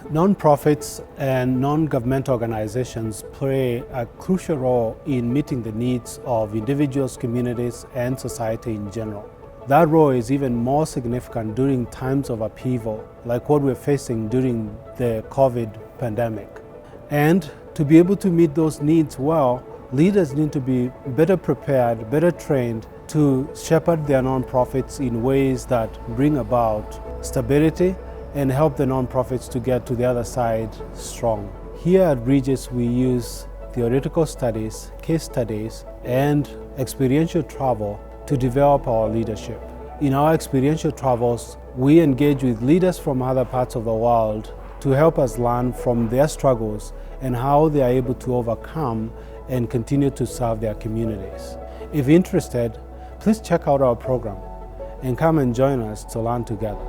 Non-profits and non-government organizations play a crucial role in meeting the needs of individuals, communities, and society in general. That role is even more significant during times of upheaval, like what we're facing during the COVID pandemic. And to be able to meet those needs well, leaders need to be better prepared, better trained to shepherd their nonprofits in ways that bring about stability and help the nonprofits to get to the other side strong. Here at Regis, we use theoretical studies, case studies, and experiential travel to develop our leadership. In our experiential travels, we engage with leaders from other parts of the world to help us learn from their struggles and how they are able to overcome and continue to serve their communities. If interested, please check out our program and come and join us to learn together.